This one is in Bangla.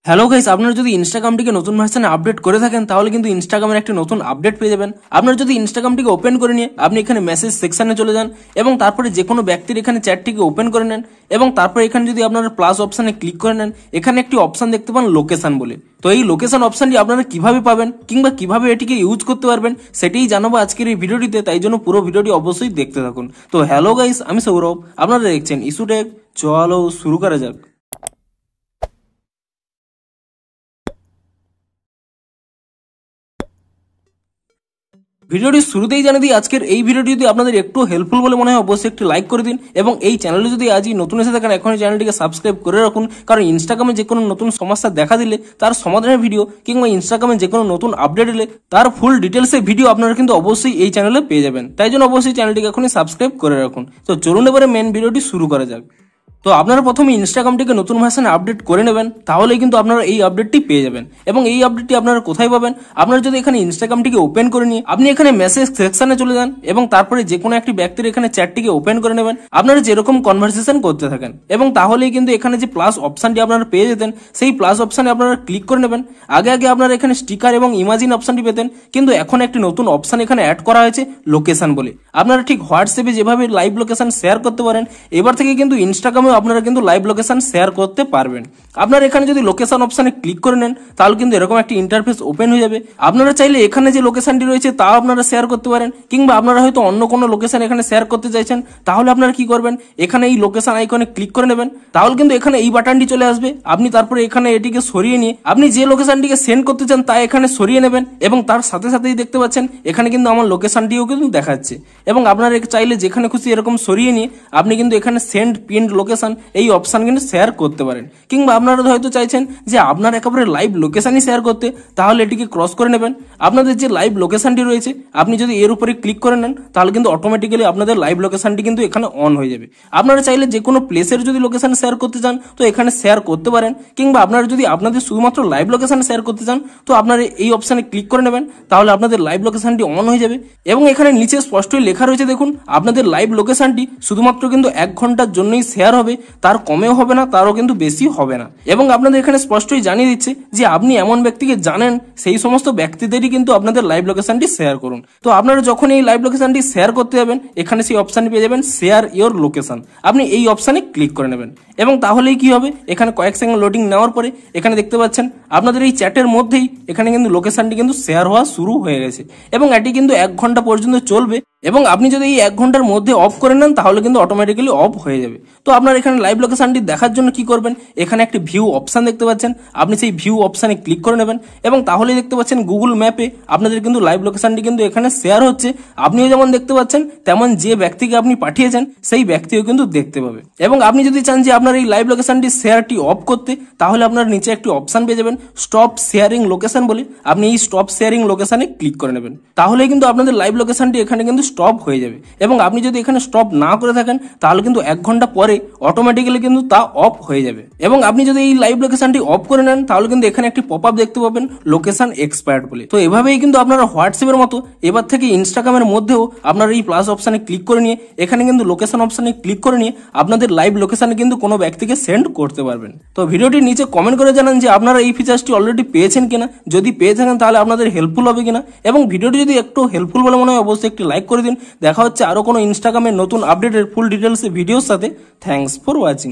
হ্যালো গাইস, আপনারা যদি ইনস্টাগ্রামটিকে নতুন ভার্সনে আপডেট করে থাকেন তাহলে কিন্তু ইনস্টাগ্রামের একটি নতুন আপডেট পেয়ে যাবেন। আপনারা যদি ইনস্টাগ্রামটিকে ওপেন করে নিয়ে আপনি এখানে মেসেজ সেকশনে চলে যান এবং তারপরে যে কোনো ব্যক্তির এখানে চ্যাটটিকে ওপেন করে নেন এবং তারপরে এখানে যদি আপনারা প্লাস অপশনে ক্লিক করে নেন, এখানে একটি অপশন দেখতে পান লোকেশন বলে। তো এই লোকেশন অপশনটি আপনারা কিভাবে পাবেন কিংবা কিভাবে এটিকে ইউজ করতে পারবেন সেটাই জানাবো আজকের এই ভিডিওটিতে, তাই জন্য পুরো ভিডিওটি অবশ্যই দেখতে থাকুন। তো হ্যালো গাইস, আমি সৌরভ, আপনারা দেখছেন ইস্যুটেক। চলো শুরু করা যাক। ভিডিওটির শুরুতেই জানিয়ে দিই, আজকের এই ভিডিওটি যদি আপনাদের একটু হেল্পফুল বলে মনে হয় অবশ্যই একটি লাইক করে দিন এবং এই চ্যানেলে যদি আজই নতুন এসে থাকেন এখনই চ্যানেলটিকে সাবস্ক্রাইব করে রাখুন, কারণ ইনস্টাগ্রামে যে কোনো নতুন সমস্যা দেখা দিলে তার সমাধানের ভিডিও কিংবা ইনস্টাগ্রামে যে কোনো নতুন আপডেট এলে তার ফুল ডিটেলসের ভিডিও আপনারা কিন্তু অবশ্যই এই চ্যানেলে পেয়ে যাবেন। তাই জন্য অবশ্যই চ্যানেলটিকে এখনই সাবস্ক্রাইব করে রাখুন। তো চলুন এবারে মেন ভিডিওটি শুরু করা যাক। তো আপনারা প্রথমে ইনস্টাগ্রামটিকে নতুন ভার্সনে আপডেট করে নেবেন, তাহলেই কিন্তু আপনারা এই আপডেটটি পেয়ে যাবেন। এবং এই আপডেটটি আপনারা কোথায় পাবেন? আপনারা যদি এখানে ইনস্টাগ্রামটিকে ওপেন করে নিয়ে আপনি এখানে মেসেজ সেকশনে চলে যান এবং তারপরে যে কোনো একটি ব্যক্তির এখানে চ্যাটটিকে ওপেন করে নেবেন, আপনারা যেরকম কনভারসেশন করতে থাকেন এবং তাহলেই কিন্তু এখানে যে প্লাস অপশনটি আপনারা পেয়ে যেতেন সেই প্লাস অপশনে আপনারা ক্লিক করে নেবেন। আগে আপনারা এখানে স্টিকার এবং ইমাজিন অপশনটি পেতেন, কিন্তু এখন একটি নতুন অপশন এখানে অ্যাড করা হয়েছে লোকেশন বলে। আপনারা ঠিক হোয়াটসঅ্যাপে যেভাবে লাইভ লোকেশন শেয়ার করতে পারেন, এবার থেকে কিন্তু ইনস্টাগ্রামে আপনারা কিন্তু লাইভ লোকেশন শেয়ার করতে পারবেন। আপনারা এখানে যদি লোকেশন অপশনে ক্লিক করে নেন তাহলে কিন্তু এরকম একটি ইন্টারফেস ওপেন হয়ে যাবে। আপনারা চাইলে এখানে যে লোকেশনটি রয়েছে তা আপনারা শেয়ার করতে পারেন, কিংবা আপনারা হয়তো অন্য কোনো লোকেশন এখানে শেয়ার করতে চাইছেন, তাহলে আপনারা কি করবেন, এখানে এই লোকেশন আইকনে ক্লিক করে নেবেন। তাহলে কিন্তু এখানে এই বাটনটি চলে আসবে। আপনি তারপরে এখানে এটিকে সরিয়ে নিয়ে আপনি যে লোকেশনটিকে সেন্ড করতে চান তা এখানে সরিয়ে নেবেন এবং তার সাথে সাথেই দেখতে পাচ্ছেন এখানে কিন্তু আমার লোকেশনটিও কিন্তু দেখাচ্ছে। এবং আপনারা চাইলে যেখানে খুশি এরকম সরিয়ে নিয়ে আপনি কিন্তু এখানে সেন্ড পিন্ড লোকেশন এই অপশন কিন্তু শেয়ার করতে পারেন। কিংবা আপনারা হয়তো চাইছেন যে আপনার একেবারে লাইভ লোকেশনই শেয়ার করতে, তাহলে এটিকে ক্রস করে নেবেন। আপনাদের যে লাইভ লোকেশনটি রয়েছে আপনি যদি এর উপরে ক্লিক করে নেন তাহলে কিন্তু অটোমেটিক্যালি আপনাদের লাইভ লোকেশনটি কিন্তু এখানে অন হয়ে যাবে। আপনারা চাইলে যে কোনো প্লেসের যদি লোকেশন শেয়ার করতে চান তো এখানে শেয়ার করতে পারেন, কিংবা আপনারা যদি আপনাদের শুধুমাত্র লাইভ লোকেশন শেয়ার করতে চান তো আপনারা এই অপশনে ক্লিক করে নেবেন, তাহলে আপনাদের লাইভ লোকেশনটি অন হয়ে যাবে। এবং এখানে নিচে স্পষ্টই লেখা রয়েছে, দেখুন আপনাদের লাইভ লোকেশনটি শুধুমাত্র কিন্তু 1 ঘন্টার জন্যই শেয়ার হবে, তার কমেও হবে না, তারও কিন্তু বেশি হবে না। এবং আপনাদের এখানে স্পষ্টই জানিয়ে দিচ্ছে যে আপনি এমন ব্যক্তিকে জানেন সেই সমস্ত ব্যক্তিদেরই কিন্তু আপনাদের লাইভ লোকেশনটি শেয়ার করুন। তো আপনারা যখন এই লাইভ লোকেশনটি শেয়ার করতে যাবেন এখানে সেই অপশনটি পেয়ে যাবেন শেয়ার ইওর লোকেশন। আপনি এই অপশনে ক্লিক করে নেবেন এবং তাহলেই কি হবে, এখানে কয়েক সেকেন্ড লোডিং নেওয়ার পরে এখানে দেখতে পাচ্ছেন আপনাদের এই চ্যাটের মধ্যেই এখানে কিন্তু লোকেশনটি কিন্তু শেয়ার হওয়া শুরু হয়ে গেছে এবং এটি কিন্তু 1 ঘন্টা পর্যন্ত চলবে। এবং আপনি যদি এই 1 ঘন্টার মধ্যে অফ করে নেন তাহলে কিন্তু অটোমেটিক্যালি অফ হয়ে যাবে। তো আপনার এখানে লাইভ লোকেশনটি দেখার জন্য কি করবেন, এখানে একটি ভিউ অপশন দেখতে পাচ্ছেন, আপনি সেই ভিউ অপশনে ক্লিক করে নেবেন এবং তাহলেই দেখতে পাচ্ছেন গুগল ম্যাপে আপনাদের কিন্তু লাইভ লোকেশনটি কিন্তু এখানে শেয়ার হচ্ছে। আপনিও যেমন দেখতে পাচ্ছেন তেমন যে ব্যক্তিকে আপনি পাঠিয়েছেন সেই ব্যক্তিও কিন্তু দেখতে পাবে। এবং আপনি যদি চান যে আপনার এই লাইভ লোকেশনটি শেয়ারটি অফ করতে, তাহলে আপনার নিচে একটি অপশন পেয়ে যাবেন স্টপ শেয়ারিং লোকেশন বলে। আপনি এই স্টপ শেয়ারিং লোকেশনে ক্লিক করে নেবেন, তাহলে কিন্তু আপনাদের লাইভ লোকেশনটি এখানে কিন্তু স্টপ হয়ে যাবে। এবং আপনি যদি এখানে স্টপ না করে থাকেন তাহলে কিন্তু 1 ঘন্টা পরে অটোমেটিক্যালি কিন্তু তা অফ হয়ে যাবে। এবং আপনি যদি এই লাইভ লোকেশনটি অফ করে নেন তাহলে কিন্তু এখানে একটি পপ আপ দেখতে পাবেন লোকেশন এক্সপায়ার্ড বলে। তো এভাবেই কিন্তু আপনারা হোয়াটসঅ্যাপের মতো এবার থেকে ইনস্টাগ্রামের মধ্যেও আপনারা এই প্লাস অপশনে ক্লিক করে নিয়ে এখানে কিন্তু লোকেশন অপশনে ক্লিক করে নিয়ে আপনাদের লাইভ লোকেশনে কিন্তু কোনো ব্যক্তিকে সেন্ড করতে পারবেন। তো ভিডিওটির নিচে কমেন্ট করে জানান যে আপনারা এই ফিচারটি অলরেডি পেয়েছেন কিনা, যদি পেয়ে থাকেন তাহলে আপনাদের হেল্পফুল হবে কিনা। এবং ভিডিওটি যদি একটু হেল্পফুল বলে মনে হয় অবশ্যই একটি লাইক করে দিন। দেখা হচ্ছে আরো কোনো ইনস্টাগ্রামের নতুন আপডেটের ফুল ডিটেলস ভিডিওর সাথে। Thanks for watching.